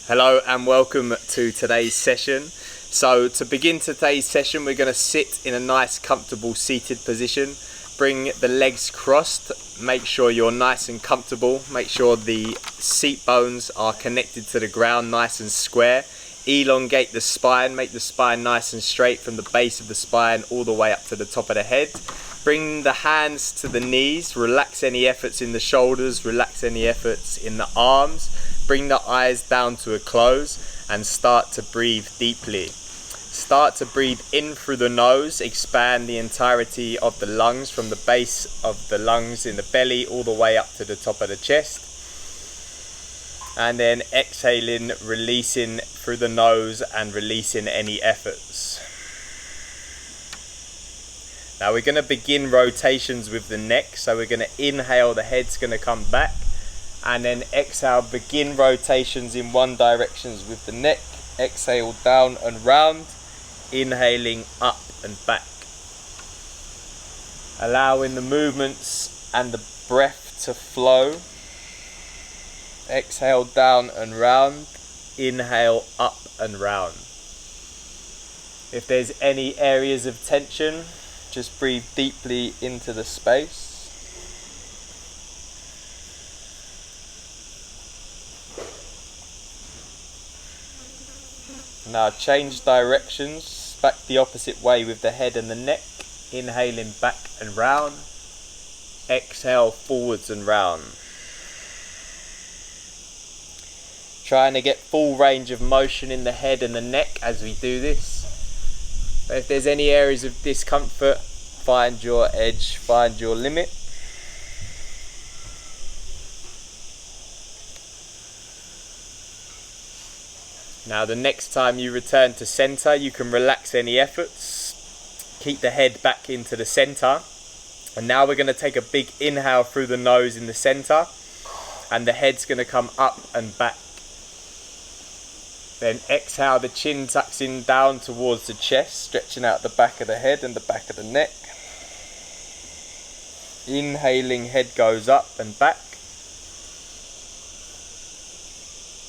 Hello and welcome to today's session. So to begin today's session, we're going to sit in a nice comfortable seated position. Bring the legs crossed, make sure you're nice and comfortable, make sure the seat bones are connected to the ground nice and square. Elongate the spine, make the spine nice and straight from the base of the spine all the way up to the top of the head. Bring the hands to the knees, relax any efforts in the shoulders, relax any efforts in the arms. Bring the eyes down to a close and start to breathe deeply. Start to breathe in through the nose, expand the entirety of the lungs from the base of the lungs in the belly all the way up to the top of the chest. And then exhaling, releasing through the nose and releasing any efforts. Now we're going to begin rotations with the neck. So we're going to inhale, the head's going to come back. And then exhale, begin rotations in one direction with the neck. Exhale down and round. Inhaling up and back. Allowing the movements and the breath to flow. Exhale down and round. Inhale up and round. If there's any areas of tension, just breathe deeply into the space. Now change directions, back the opposite way with the head and the neck. Inhaling back and round. Exhale forwards and round. Trying to get full range of motion in the head and the neck as we do this. But if there's any areas of discomfort, find your edge, find your limit. Now the next time you return to center, you can relax any efforts. Keep the head back into the center. And now we're going to take a big inhale through the nose in the center. And the head's going to come up and back. Then exhale, the chin tucks in down towards the chest, stretching out the back of the head and the back of the neck. Inhaling, head goes up and back.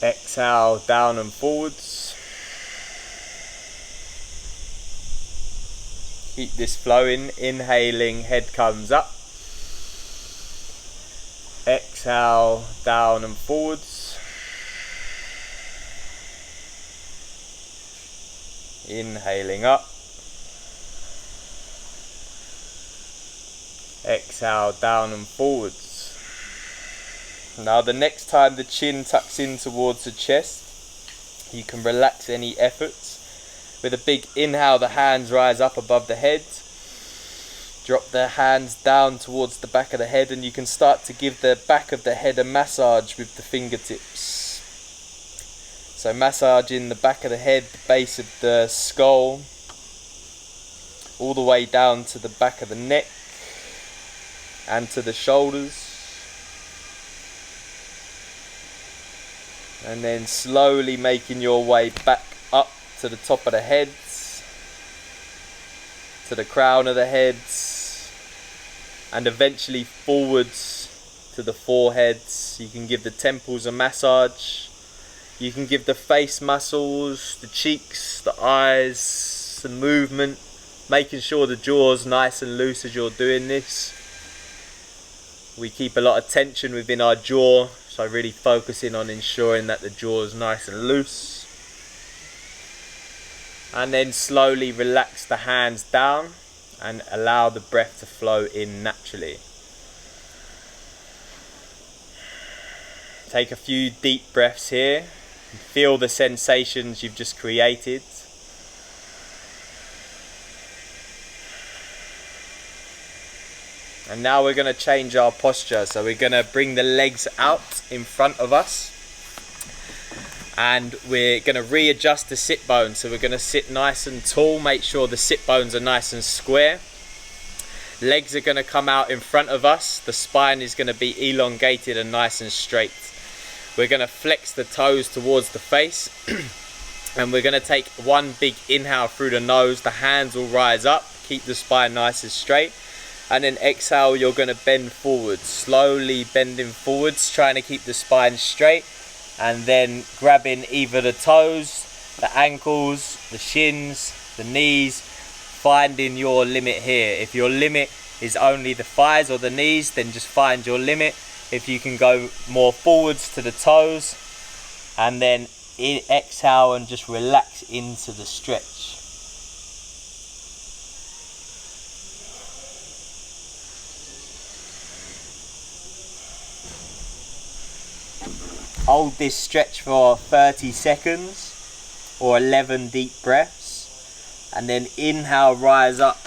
Exhale, down and forwards. Keep this flowing. Inhaling, head comes up. Exhale, down and forwards. Inhaling up. Exhale, down and forwards. Now the next time the chin tucks in towards the chest, you can relax any efforts. With a big inhale, the hands rise up above the head. Drop the hands down towards the back of the head, and you can start to give the back of the head a massage with the fingertips. So massaging the back of the head, the base of the skull, all the way down to the back of the neck and to the shoulders. And then slowly making your way back up to the top of the head, to the crown of the head, and eventually forwards to the forehead. You can give the temples a massage. You can give the face muscles, the cheeks, the eyes, the movement, making sure the jaw's nice and loose as you're doing this. We keep a lot of tension within our jaw, so really focusing on ensuring that the jaw is nice and loose. And then slowly relax the hands down and allow the breath to flow in naturally. Take a few deep breaths here. Feel the sensations you've just created. And now we're going to change our posture. So we're going to bring the legs out in front of us. And we're going to readjust the sit bones. So we're going to sit nice and tall. Make sure the sit bones are nice and square. Legs are going to come out in front of us. The spine is going to be elongated and nice and straight. We're going to flex the toes towards the face. And we're going to take one big inhale through the nose. The hands will rise up. Keep the spine nice and straight. And then exhale, you're going to bend forwards, slowly bending forwards, trying to keep the spine straight. and then grabbing either the toes, the ankles, the shins, the knees, finding your limit here. If your limit is only the thighs or the knees, then just find your limit. If you can go more forwards to the toes, and then exhale and just relax into the stretch. Hold this stretch for 30 seconds or 11 deep breaths, and then inhale, rise up.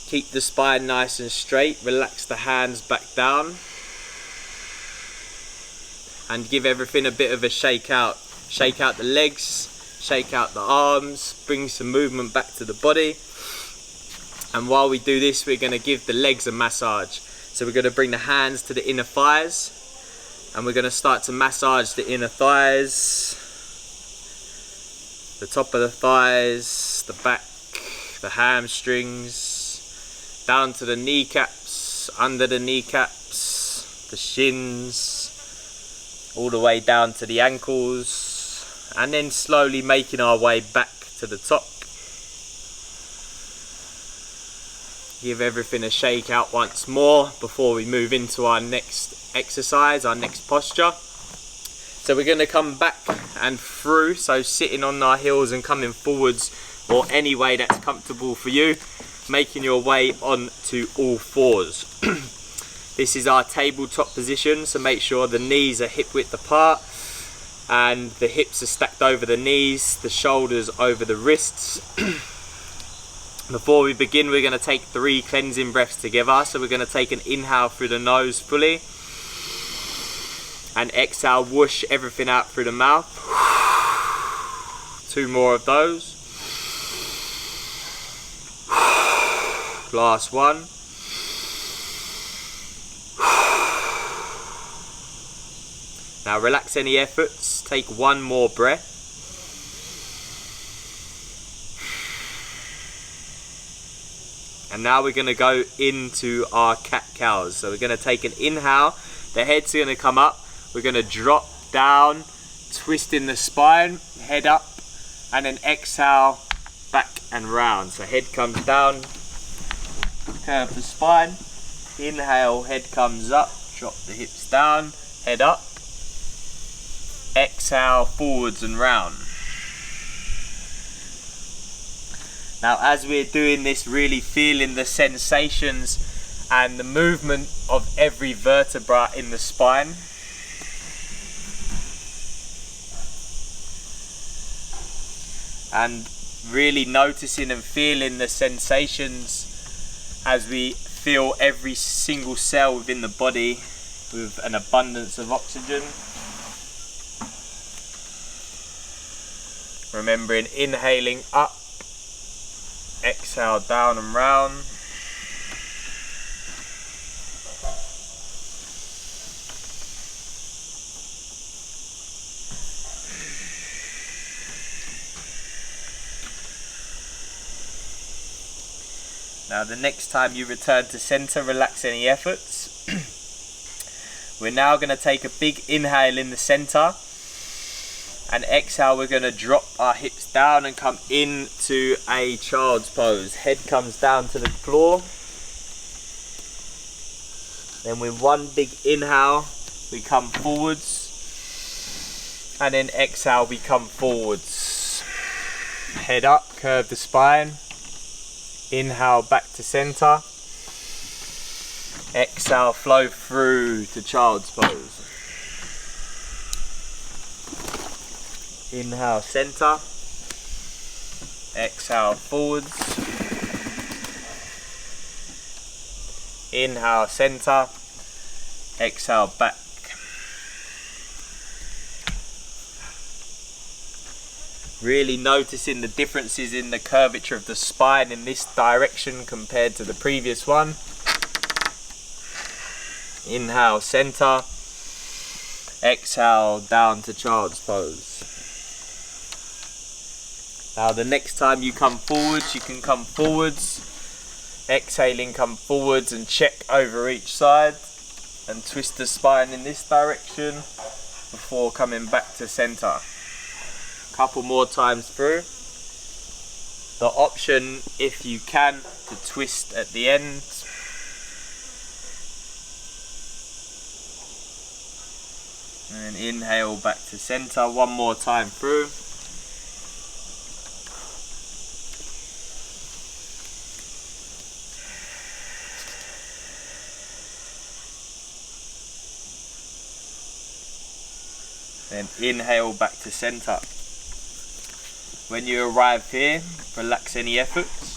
Keep the spine nice and straight, relax the hands back down, and give everything a bit of a shake out. Shake out the legs, shake out the arms, bring some movement back to the body. And while we do this, we're going to give the legs a massage. So we're going to bring the hands to the inner thighs, and we're going to start to massage the inner thighs, the top of the thighs, the back, the hamstrings, down to the kneecaps, under the kneecaps, the shins, all the way down to the ankles, and then slowly making our way back to the top. Give everything a shake out once more before we move into our next exercise, our next posture. So we're going to come back and through, so sitting on our heels and coming forwards, or any way that's comfortable for you, making your way on to all fours. This is our tabletop position, so make sure the knees are hip width apart and the hips are stacked over the knees, the shoulders over the wrists. Before we begin, we're going to take 3 cleansing breaths together. So we're going to take an inhale through the nose fully, and exhale, whoosh everything out through the mouth. 2 more of those. Last one. Now relax any efforts, take 1 more breath. And now we're going to go into our cat-cows. So we're going to take an inhale, the head's going to come up, we're going to drop down, twisting the spine, head up, and then exhale, back and round. So head comes down, curve the spine, inhale, head comes up, drop the hips down, head up, exhale, forwards and round. Now as we're doing this, really feeling the sensations and the movement of every vertebra in the spine. And really noticing and feeling the sensations as we fill every single cell within the body with an abundance of oxygen. Remembering inhaling up, exhale down and round. Now the next time you return to center, relax any efforts. We're now going to take a big inhale in the center, and exhale, we're going to drop our hips down and come into a child's pose. Head comes down to the floor. Then with 1 big inhale, we come forwards. And then exhale, we come forwards. Head up, curve the spine. Inhale, back to center. Exhale, flow through to child's pose. Inhale, center. Exhale, forwards. Inhale, center. Exhale, back. Really noticing the differences in the curvature of the spine in this direction compared to the previous one. Inhale, center. Exhale, down to child's pose. Now the next time you come forwards, you can come forwards. Exhaling, come forwards and check over each side. And twist the spine in this direction. before coming back to center. Couple more times through. The option, if you can, to twist at the end. And inhale back to center. One more time through. Then inhale back to center. When you arrive here, relax any efforts.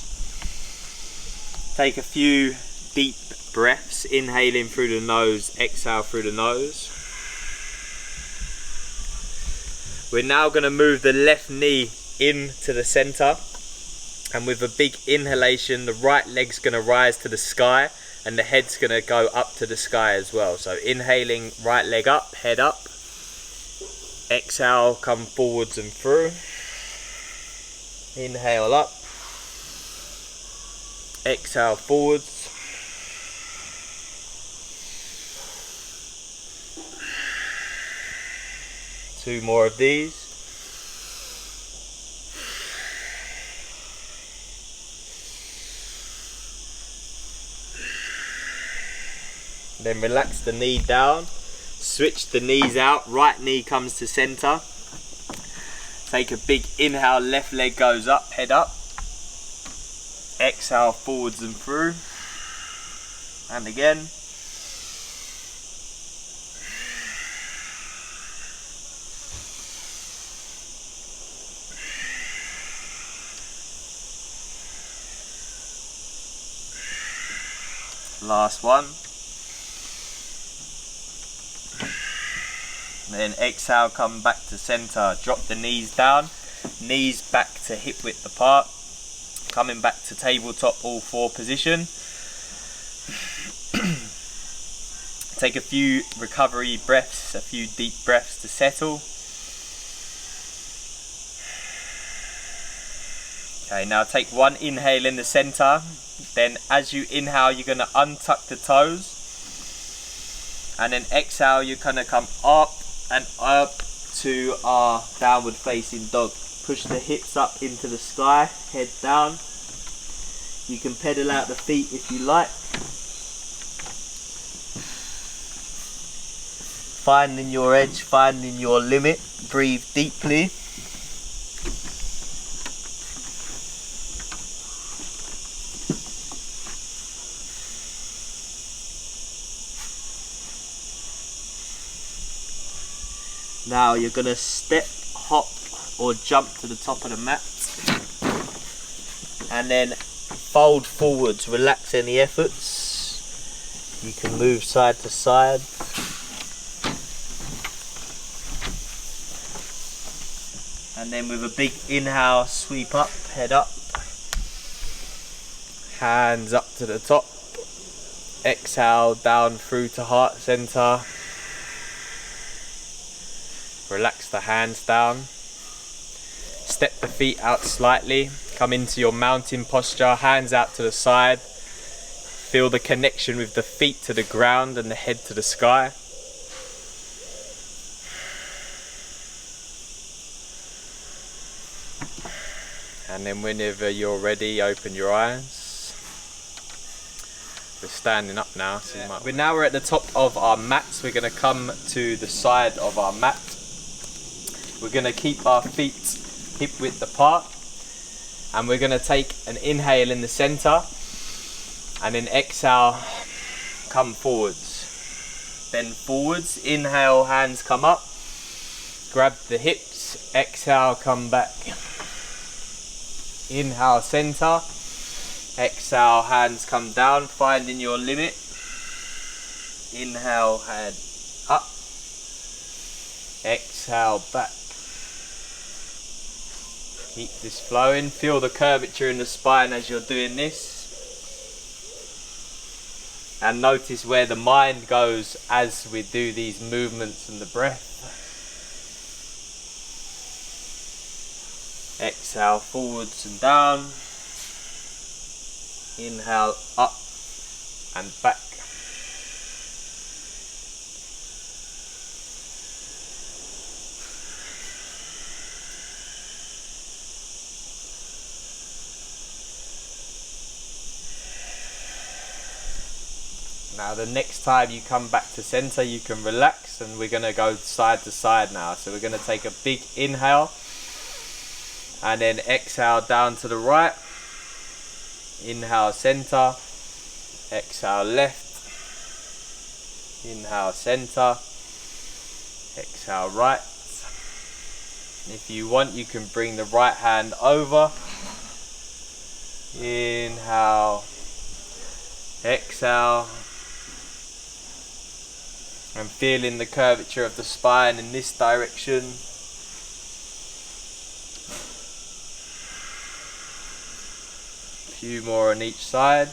Take a few deep breaths, inhaling through the nose, exhale through the nose. We're now going to move the left knee into the center, and with a big inhalation, the right leg's going to rise to the sky and the head's going to go up to the sky as well. So inhaling, right leg up, head up. Exhale, come forwards and through. Inhale up. Exhale forwards. Two more of these. Then relax the knee down. Switch the knees out. Right knee comes to center. Take a big inhale, left leg goes up, head up. Exhale forwards and through. And again. Last one. Then exhale, come back to center. Drop the knees down. Knees back to hip width apart. Coming back to tabletop all four position. Take a few recovery breaths, a few deep breaths to settle. Okay, now take one inhale in the center. Then as you inhale, you're going to untuck the toes. And then exhale, you're going to come up and up to our downward facing dog. Push the hips up into the sky, head down. You can pedal out the feet if you like. Finding your edge, finding your limit. Breathe deeply. Now you're going to step, hop or jump to the top of the mat and then fold forwards, relax any efforts. You can move side to side. And then with a big inhale, sweep up, head up. Hands up to the top. Exhale down through to heart center. Relax the hands down. Step the feet out slightly. Come into your mountain posture, hands out to the side. Feel the connection with the feet to the ground and the head to the sky. And then whenever you're ready, open your eyes. We're standing up now. So we're at the top of our mats. We're going to come to the side of our mat. We're going to keep our feet hip width apart. And we're going to take an inhale in the center. And then exhale, come forwards. Then forwards, inhale, hands come up. Grab the hips, exhale, come back. Inhale, center. Exhale, hands come down, finding your limit. Inhale, head up. Exhale, back. Keep this flowing. Feel the curvature in the spine as you're doing this. And notice where the mind goes as we do these movements and the breath. Exhale, forwards and down. Inhale, up and back. Now the next time you come back to center, you can relax, and we're going to go side to side now. So we're going to take a big inhale and then exhale down to the right. Inhale center, exhale left. Inhale center, exhale right. If you want, you can bring the right hand over. Inhale, exhale, and feeling the curvature of the spine in this direction. A few more on each side.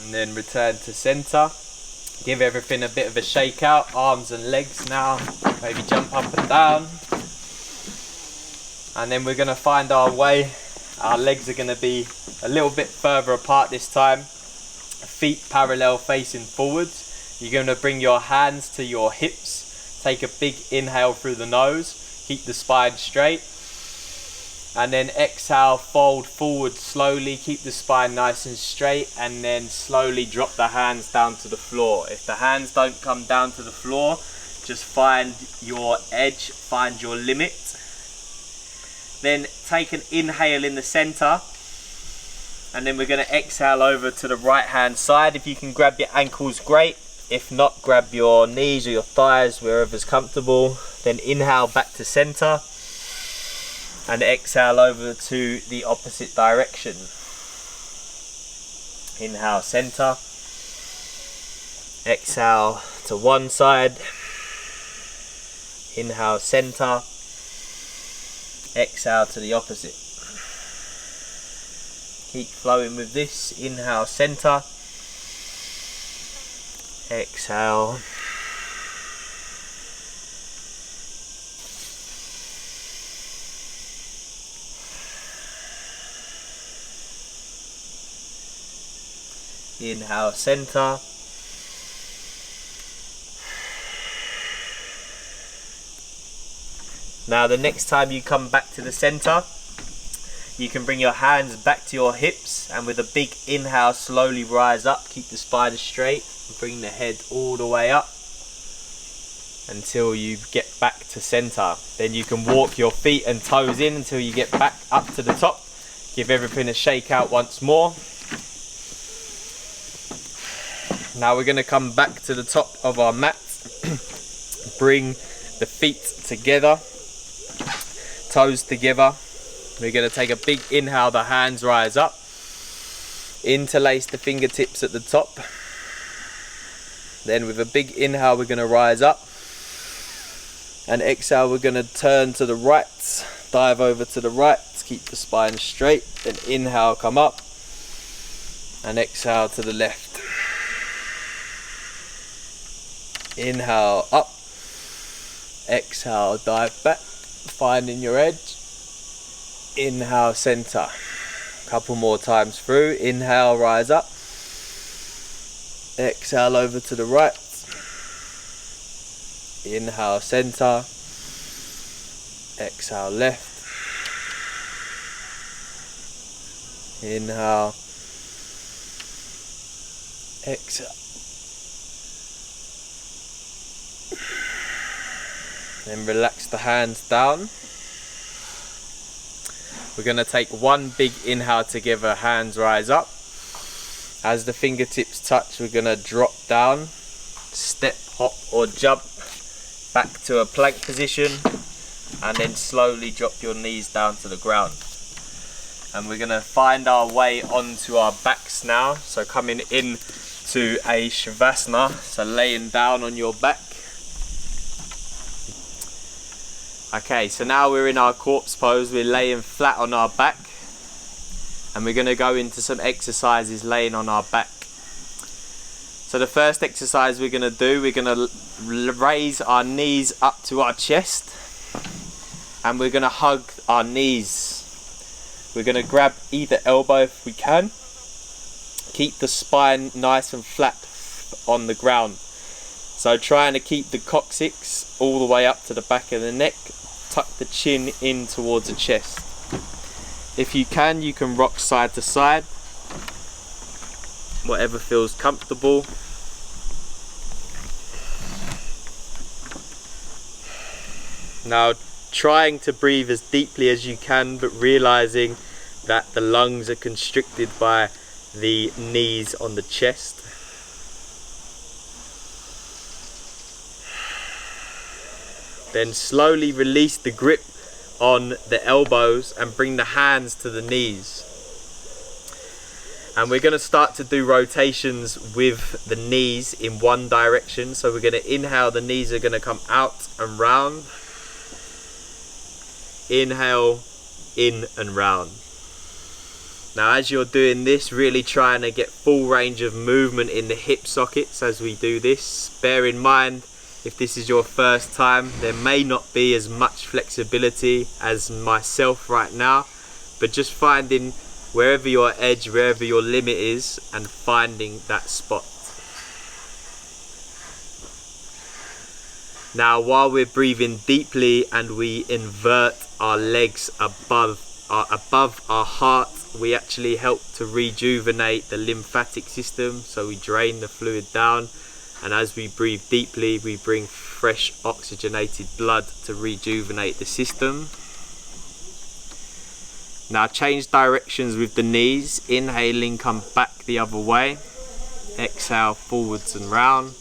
And then return to center. Give everything a bit of a shake out, arms and legs now, maybe jump up and down. And then we're going to find our way. Our legs are going to be a little bit further apart this time. Feet parallel facing forwards. You're going to bring your hands to your hips. Take a big inhale through the nose. Keep the spine straight. And then exhale, fold forward slowly. Keep the spine nice and straight. And then slowly drop the hands down to the floor. If the hands don't come down to the floor, just find your edge, find your limit. Then take an inhale in the center, and then we're going to exhale over to the right hand side. If you can grab your ankles, great. If not, grab your knees or your thighs, wherever's comfortable. Then inhale back to center, and exhale over to the opposite direction. Inhale center, exhale to one side. Inhale center, exhale to the opposite. Keep flowing with this. Inhale center, exhale, inhale center, now the next time you come back to the center, you can bring your hands back to your hips, and with a big inhale slowly rise up. Keep the spine straight, bring the head all the way up until you get back to center. Then you can walk your feet and toes in until you get back up to the top. Give everything a shake out once more. Now we're going to come back to the top of our mat. Bring the feet together, toes together. We're going to take a big inhale, the hands rise up. Interlace the fingertips at the top. Then with a big inhale, we're going to rise up. And exhale, we're going to turn to the right, dive over to the right, keep the spine straight. Then inhale, come up, and exhale to the left. Inhale up, exhale dive back, finding your edge. Inhale center, couple more times through. Inhale, rise up, exhale over to the right. Inhale center, exhale left. Inhale, exhale. Then relax the hands down. We're going to take one big inhale together, hands rise up. As the fingertips touch, we're going to drop down, step, hop or jump back to a plank position, and then slowly drop your knees down to the ground. And we're going to find our way onto our backs now. So coming in to a Shavasana, so laying down on your back. Okay, so now we're in our corpse pose. We're laying flat on our back, and we're going to go into some exercises laying on our back. So the first exercise we're going to do, we're going to raise our knees up to our chest, and we're going to hug our knees. We're going to grab either elbow if we can. Keep the spine nice and flat on the ground. So trying to keep the coccyx all the way up to the back of the neck. tuck the chin in towards the chest. If you can rock side to side, whatever feels comfortable. Now, trying to breathe as deeply as you can, but realizing that the lungs are constricted by the knees on the chest. Then slowly release the grip on the elbows and bring the hands to the knees. And we're going to start to do rotations with the knees in one direction. So we're going to inhale, the knees are going to come out and round. Inhale, in and round. Now as you're doing this, really trying to get full range of movement in the hip sockets as we do this. Bear in mind, if this is your first time, there may not be as much flexibility as myself right now, but just finding wherever your edge, wherever your limit is, and finding that spot. Now while we're breathing deeply and we invert our legs above our heart, we actually help to rejuvenate the lymphatic system, so we drain the fluid down, and as we breathe deeply we bring fresh oxygenated blood to rejuvenate the system. Now change directions with the knees. Inhaling, come back the other way. Exhale, forwards and round.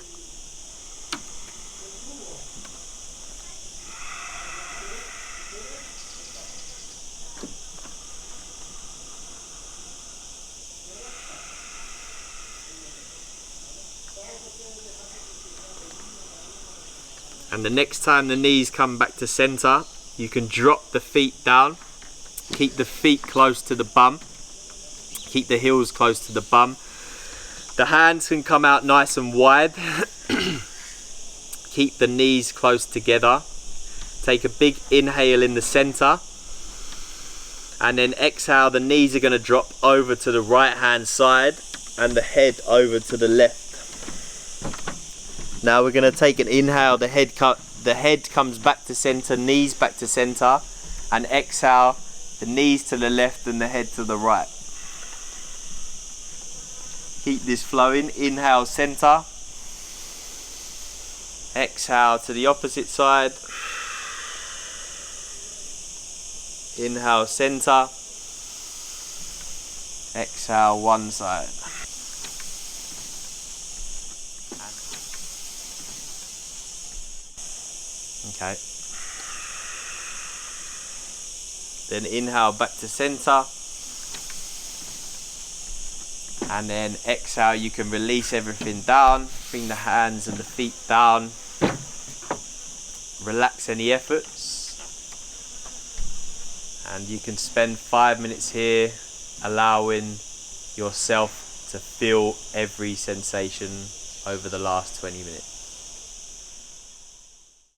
And the next time the knees come back to center, you can drop the feet down. Keep the feet close to the bum. Keep the heels close to the bum. The hands can come out nice and wide. Keep the knees close together. Take a big inhale in the center. And then exhale, the knees are going to drop over to the right hand side and the head over to the left. Now we're going to take an inhale, the head comes back to center, knees back to center, and exhale, the knees to the left and the head to the right. Keep this flowing. Inhale, center. Exhale to the opposite side. Inhale, center. Exhale, one side. Okay. Then inhale back to center. And then exhale, you can release everything down. Bring the hands and the feet down. Relax any efforts. And you can spend 5 minutes here allowing yourself to feel every sensation over the last 20 minutes.